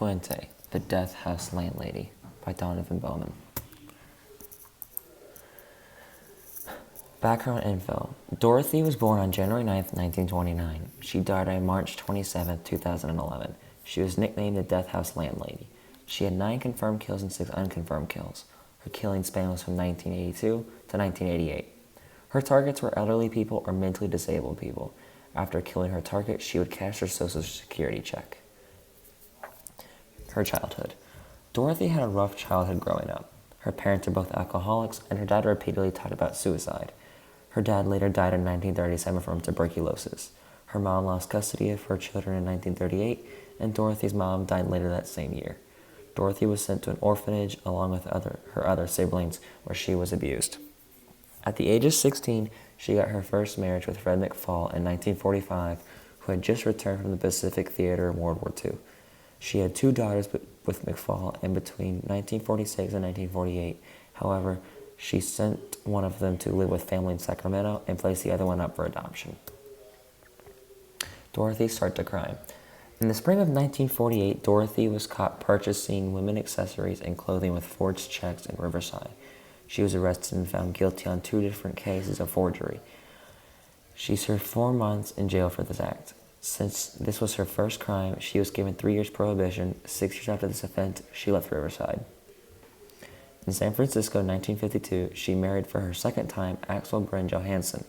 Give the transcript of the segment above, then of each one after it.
Puente, The Death House Landlady by Donovan Bowman. Background info. Dorothy was born on January 9, 1929. She died on March 27, 2011. She was nicknamed the Death House Landlady. She had 9 confirmed kills and 6 unconfirmed kills. Her killing span was from 1982 to 1988. Her targets were elderly people or mentally disabled people. After killing her target, she would cash her Social Security check. Her childhood. Dorothy had a rough childhood growing up. Her parents were both alcoholics, and her dad repeatedly talked about suicide. Her dad later died in 1937 from tuberculosis. Her mom lost custody of her children in 1938, and Dorothy's mom died later that same year. Dorothy was sent to an orphanage along with her other siblings, where she was abused. At the age of 16, she got her first marriage with Fred McFall in 1945, who had just returned from the Pacific Theater in World War II. She had 2 daughters with McFall, and between 1946 and 1948, however, she sent one of them to live with family in Sacramento and placed the other one up for adoption. Dorothy's start to crime. In the spring of 1948, Dorothy was caught purchasing women accessories and clothing with forged checks in Riverside. She was arrested and found guilty on 2 different cases of forgery. She served 4 months in jail for this act. Since this was her first crime, she was given 3 years prohibition. 6 years after this offense, she left Riverside. In San Francisco in 1952, she married for her second time Axel Bryn Johansson.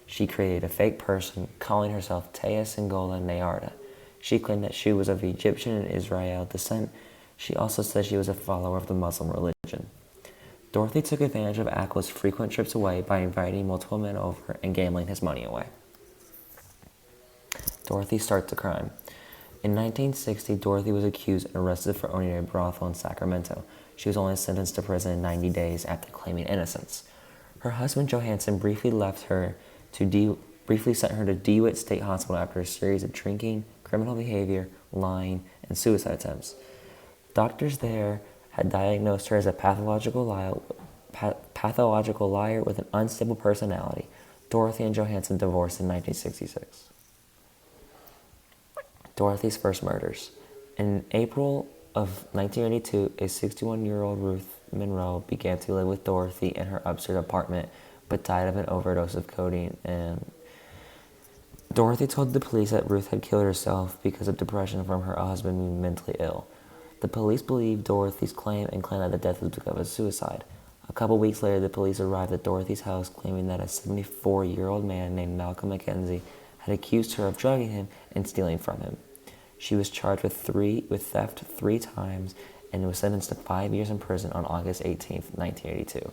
She created a fake person, calling herself Tea Singola Nayarda. She claimed that she was of Egyptian and Israel descent. She also said she was a follower of the Muslim religion. Dorothy took advantage of Axel's frequent trips away by inviting multiple men over and gambling his money away. Dorothy starts a crime. In 1960, Dorothy was accused and arrested for owning a brothel in Sacramento. She was only sentenced to prison in 90 days after claiming innocence. Her husband Johansson briefly sent her to DeWitt State Hospital after a series of drinking, criminal behavior, lying, and suicide attempts. Doctors there had diagnosed her as a pathological liar with an unstable personality. Dorothy and Johansson divorced in 1966. Dorothy's first murders. In April of 1982, a 61-year-old Ruth Monroe began to live with Dorothy in her upstairs apartment, but died of an overdose of codeine. And Dorothy told the police that Ruth had killed herself because of depression from her husband being mentally ill. The police believed Dorothy's claim and claimed that the death was because of a suicide. A couple weeks later, the police arrived at Dorothy's house, claiming that a 74-year-old man named Malcolm McKenzie had accused her of drugging him and stealing from him. She was charged with theft 3 times and was sentenced to 5 years in prison on August 18, 1982.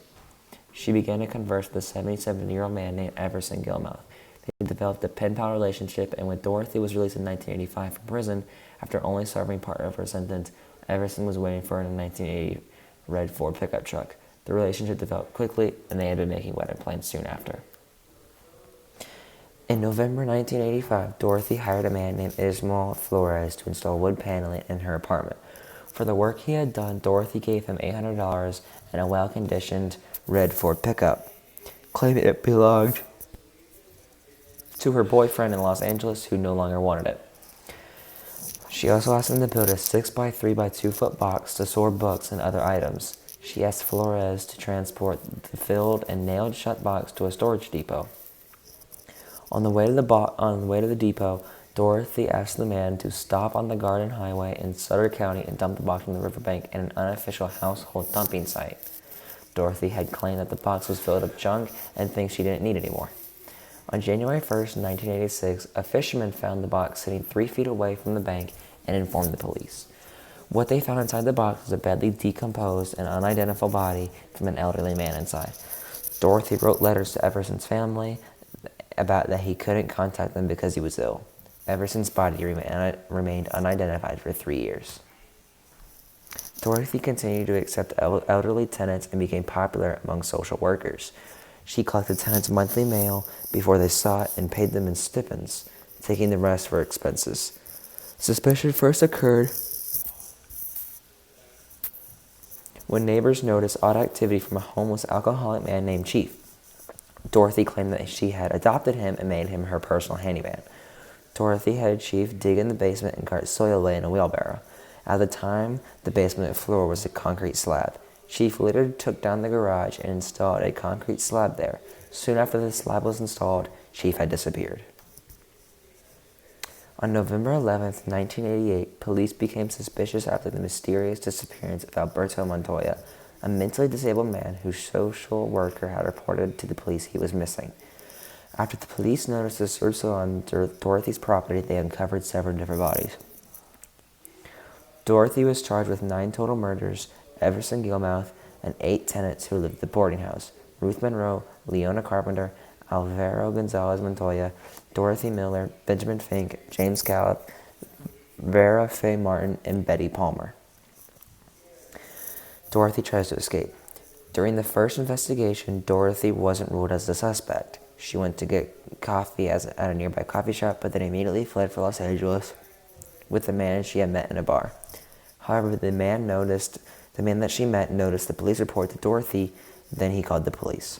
She began to converse with a 77-year-old man named Everson Gilmouth. They developed a pen-pal relationship, and when Dorothy was released in 1985 from prison, after only serving part of her sentence, Everson was waiting for her in a 1980 red Ford pickup truck. The relationship developed quickly, and they had been making wedding plans soon after. In November 1985, Dorothy hired a man named Ismael Flores to install wood paneling in her apartment. For the work he had done, Dorothy gave him $800 and a well-conditioned red Ford pickup, claiming it belonged to her boyfriend in Los Angeles who no longer wanted it. She also asked him to build a 6x3 by 2 foot box to store books and other items. She asked Flores to transport the filled and nailed shut box to a storage depot. On the way to the depot, Dorothy asked the man to stop on the Garden Highway in Sutter County and dump the box in the riverbank at an unofficial household dumping site. Dorothy had claimed that the box was filled with junk and things she didn't need anymore. On January 1st, 1986, a fisherman found the box sitting 3 feet away from the bank and informed the police. What they found inside the box was a badly decomposed and unidentified body from an elderly man inside. Dorothy wrote letters to Everson's family about that he couldn't contact them because he was ill. Everson's body remained unidentified for 3 years. Dorothy continued to accept elderly tenants and became popular among social workers. She collected tenants' monthly mail before they saw it and paid them in stipends, taking the rest for expenses. Suspicion first occurred when neighbors noticed odd activity from a homeless alcoholic man named Chief. Dorothy claimed that she had adopted him and made him her personal handyman. Dorothy had Chief dig in the basement and cart soil away in a wheelbarrow. At the time, the basement floor was a concrete slab. Chief later took down the garage and installed a concrete slab there. Soon after the slab was installed, Chief had disappeared. On November 11, 1988, police became suspicious after the mysterious disappearance of Alberto Montoya, a mentally disabled man whose social worker had reported to the police he was missing. After the police noticed a search on Dorothy's property, they uncovered several different bodies. Dorothy was charged with 9 total murders, Everson Gilmouth, and 8 tenants who lived at the boarding house: Ruth Monroe, Leona Carpenter, Alvaro Gonzalez Montoya, Dorothy Miller, Benjamin Fink, James Gallup, Vera Faye Martin, and Betty Palmer. Dorothy tries to escape. During the first investigation, Dorothy wasn't ruled as the suspect. She went to get coffee at a nearby coffee shop, but then immediately fled for Los Angeles with the man she had met in a bar. However, the man that she met noticed the police report to Dorothy, then he called the police.